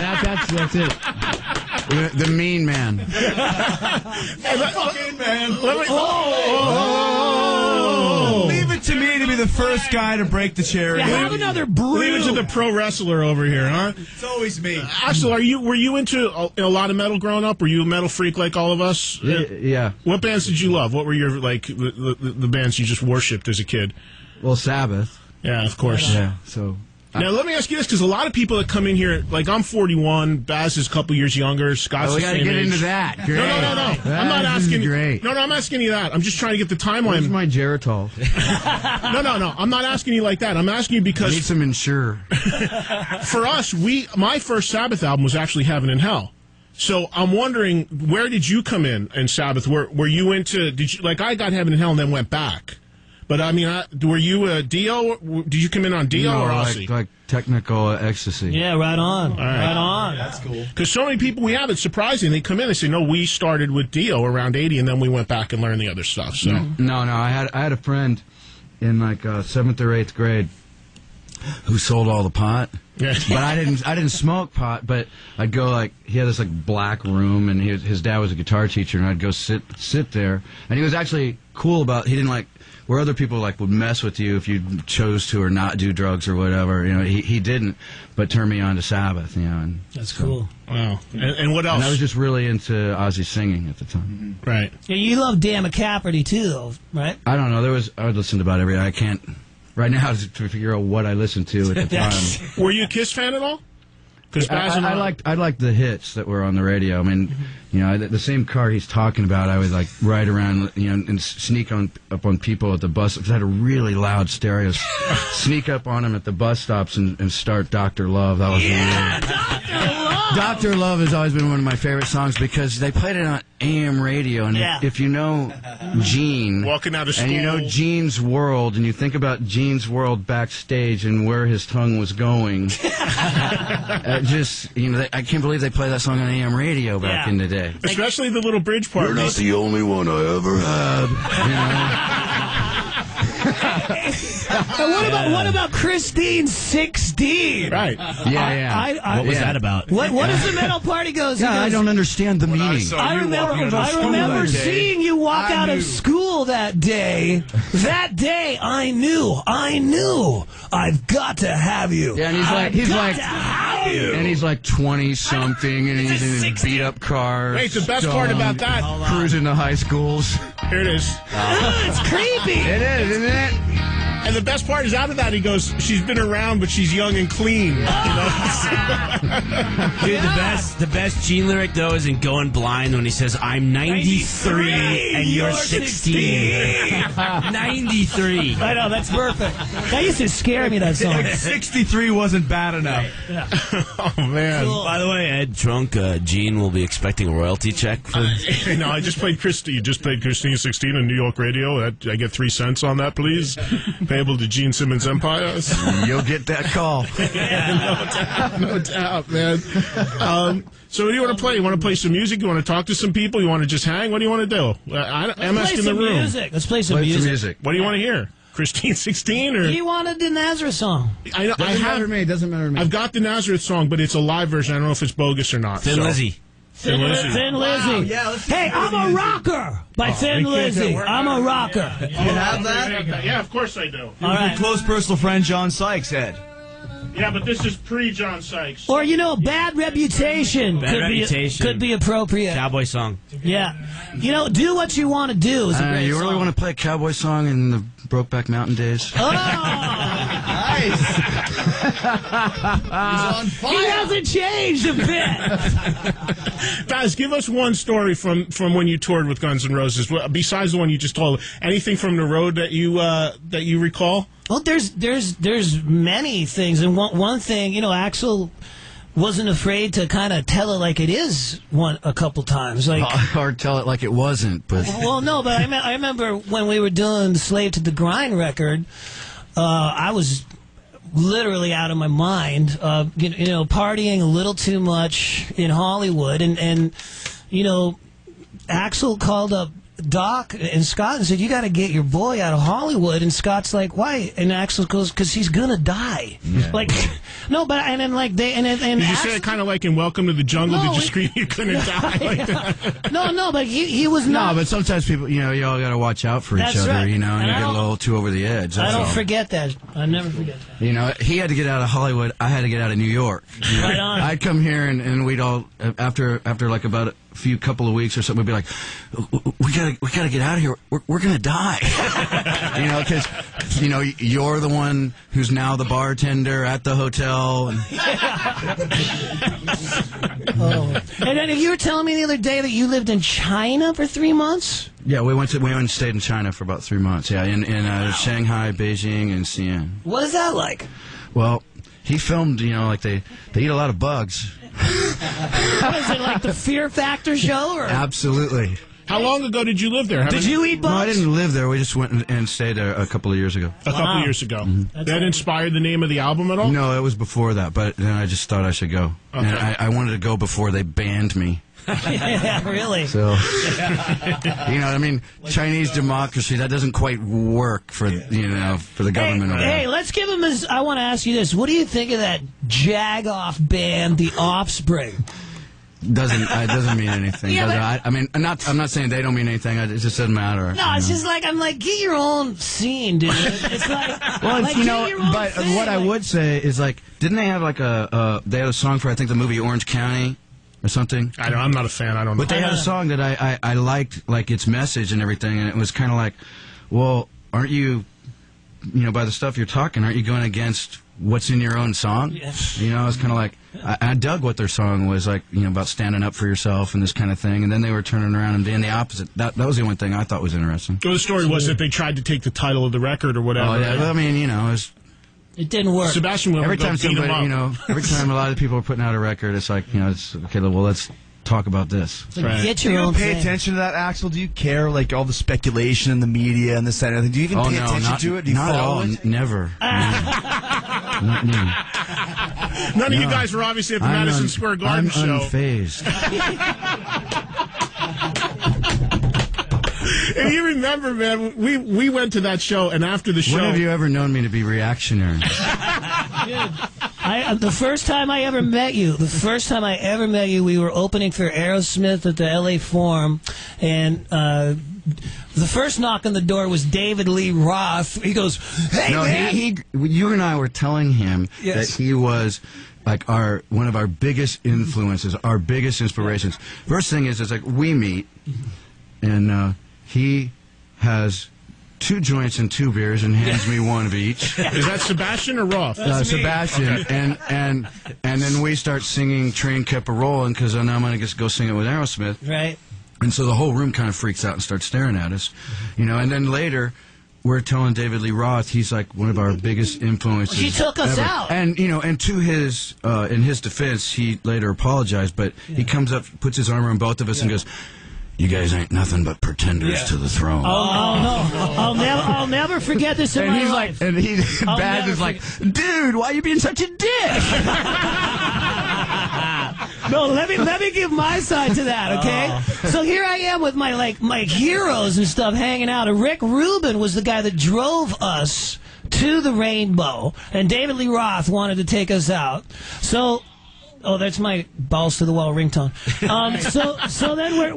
That's it. The mean man. Fucking man. Leave it to me to be the first guy to break the cherry. Yeah, have another brew. Leave it to the pro wrestler over here, huh? It's always me. Axl, were you into a lot of metal growing up? Were you a metal freak like all of us? Yeah. What bands did you love? What were your the bands you just worshipped as a kid? Well, Sabbath. Yeah, of course. Yeah. So. Now, let me ask you this, because a lot of people that come in here, like I'm 41, Baz is a couple years younger, Scott's the same age. We got to get into that. Great. No. I'm not asking you. Great. No, I'm asking you that. I'm just trying to get the timeline. Where's my Geritol? No. I'm not asking you like that. I'm asking you because... I need some Ensure. For us, my first Sabbath album was actually Heaven and Hell. So I'm wondering, where did you come in Sabbath? Were you into... I got Heaven and Hell and then went back. But, I mean, were you a Dio? Did you come in on Dio or Ozzy? Like technical ecstasy. Yeah, right on. Right on. That's cool. Because so many people we have, it's surprising. They come in, they say, no, we started with Dio around 80, and then we went back and learned the other stuff. So No, I had a friend in, 7th or 8th grade who sold all the pot. Yeah. But I didn't smoke pot, but I'd go, he had this, black room, and his dad was a guitar teacher, and I'd go sit there. And he was actually cool about, he didn't where other people would mess with you if you chose to or not do drugs or whatever. He didn't, but turned me on to Sabbath. And that's cool. Wow. And what else? And I was just really into Ozzy singing at the time. Mm-hmm. Right. Yeah, you love Dan McCafferty too, though, right? I don't know. I would listen to about every. I can't right now to figure out what I listened to at the time. Were you a Kiss fan at all? Because I liked the hits that were on the radio. I mean, the same car he's talking about, I would ride around, and sneak up on people at the bus. Because I had a really loud stereo. Sneak up on them at the bus stops and start Dr. Love. That was Dr. Love has always been one of my favorite songs because they played it on AM radio, and if you know Gene, walking out of school, and you know Gene's world, and you think about Gene's world backstage and where his tongue was going, I can't believe they played that song on AM radio back in the day. Especially the little bridge part. You're not the only one I ever had. What about Christine 16? Right. Yeah. What was that about? What does the metal party goes? Yeah, I don't understand the meaning. I remember seeing you walk out of school that day. That day, I knew, I've got to have you. Yeah, and he's like 20-something, and he's in his beat-up car. Wait, the best part about that, cruising to high schools. Here it is. It's creepy. It is, isn't it? And the best part is out of that, he goes, she's been around, but she's young and clean. Dude, the best Gene lyric, though, is in Going Blind when he says, I'm 93 and you're 16. 93. I know, that's perfect. That used to scare me, that song. 63 wasn't bad enough. Yeah. Oh, man. Cool. By the way, Ed Drunk, Gene will be expecting a royalty check for... No, I just played Christine. You just played Christine 16 on New York radio. I get 3 cents on that, please. Payable to Gene Simmons Empire. You'll get that call. No doubt, man. So what do you want to play? You want to play some music? You want to talk to some people? You want to just hang? What do you want to do? I'm asking the room. Let's play some music. What do you want to hear? Christine 16 or... He wanted the Nazareth song. Doesn't matter to me. I've got the Nazareth song, but it's a live version. I don't know if it's bogus or not. Thin Lizzy. Thin Lizzy. Wow, yeah, hey, I'm a rocker by Thin Lizzy. I'm a rocker. You have that? Yeah, of course I do. All right. Your close personal friend John Sykes, Ed. Yeah, but this is pre-John Sykes. Or, Bad Reputation. Could be appropriate. Cowboy song. Yeah. Do what you want to do is a great you really song. want to play a cowboy song in the Brokeback Mountain days? Oh! Nice. He's on fire. He hasn't changed a bit. Baz, give us one story from when you toured with Guns N' Roses, besides the one you just told. Anything from the road that you recall? Well, there's many things, and one thing, Axl wasn't afraid to kind of tell it like it is a couple times, or tell it like it wasn't. But well, no, but I remember when we were doing the Slave to the Grind record, I was literally out of my mind, partying a little too much in Hollywood, and Axl called up Doc and Scott and said, "You got to get your boy out of Hollywood." And Scott's like, "Why?" And Axl goes, "Because he's gonna die." Yeah. Like, no, but and then like they and Did you say it kind of like in Welcome to the Jungle? No, Did you scream you're gonna die like that? No, but he was not. No, but sometimes people, you all got to watch out for That's each other, right. and And you I get a don't- little too over the edge. That's I don't all. forget that. I never forget that. He had to get out of Hollywood. I had to get out of New York. Right on. I'd come here and we'd all after like about a couple of weeks or something, we'd be like, we gotta get out of here. We're gonna die. Because you're the one who's now the bartender at the hotel. And then you were telling me the other day that you lived in China for 3 months. Yeah, we went and stayed in China for about 3 months. Yeah, in Shanghai, Beijing, and Xi'an. What is that like? Well, he filmed. Like they eat a lot of bugs. What is it, like the Fear Factor show? Or? Absolutely. How long ago did you live there? Did you eat bugs? No, I didn't live there. We just went and stayed there a couple of years ago. A couple of years ago. That inspired the name of the album at all? No, it was before that, but then I just thought I should go. Okay. And I wanted to go before they banned me. Yeah, really. So, Chinese democracy, that doesn't quite work for the government. Hey, let's give him his. I want to ask you this. What do you think of that jag-off band, The Offspring? Doesn't mean anything. Yeah, I'm not saying they don't mean anything. It just doesn't matter. No, it's just like, I'm like, get your own scene, dude. It's like, well, like, get your own but thing. what I would say is, like, didn't they have like they had a song for, I think, the movie Orange County or something? I'm not a fan. I don't know. But they had a song that I liked, like its message and everything, and it was kind of like, well, aren't you, by the stuff you're talking, aren't you going against what's in your own song? Yes. It's kind of like, I dug what their song was, like, about standing up for yourself and this kind of thing, and then they were turning around and being the opposite. That was the one thing I thought was interesting. Well, the story was that they tried to take the title of the record or whatever. Oh, yeah, well, it was... It didn't work. Sebastian Williams Every time somebody, every time a lot of people are putting out a record, it's like, it's okay. Well, let's talk about this. Like, Right. get Do your you own pay thing. attention to that, Axl? Do you care, like, all the speculation in the media and this and everything? Do you even pay attention to it? Do you not at follow all. it? Never. Not me. None of you guys were obviously at the Madison Square Garden I'm show. unfazed. And you remember, man, we went to that show, and after the show... When have you ever known me to be reactionary? The first time I ever met you, we were opening for Aerosmith at the LA Forum, and the first knock on the door was David Lee Roth. He goes, "Hey, No, man!" you and I were telling him Yes. that he was like one of our biggest influences, our biggest inspirations. First thing is, it's like we meet, and he has 2 joints and 2 beers and hands me one of each. Is that Sebastian or Roth? Sebastian, and then we start singing "Train Kept a Rolling" because I know I'm going to go sing it with Aerosmith. Right. And so the whole room kind of freaks out and starts staring at us, And then later, we're telling David Lee Roth he's like one of our biggest influences. He took us ever. out. And and to his in his defense, he later apologized, but he comes up, puts his arm around both of us, and goes, "You guys ain't nothing but pretenders to the throne." Oh no! I'll never forget this in And my he's life. like, and Baz never is like, "Dude, why are you being such a dick?" No, let me give my side to that, okay? So here I am with my heroes and stuff hanging out, and Rick Rubin was the guy that drove us to the Rainbow, and David Lee Roth wanted to take us out. So, that's my balls to the wall ringtone. So then we're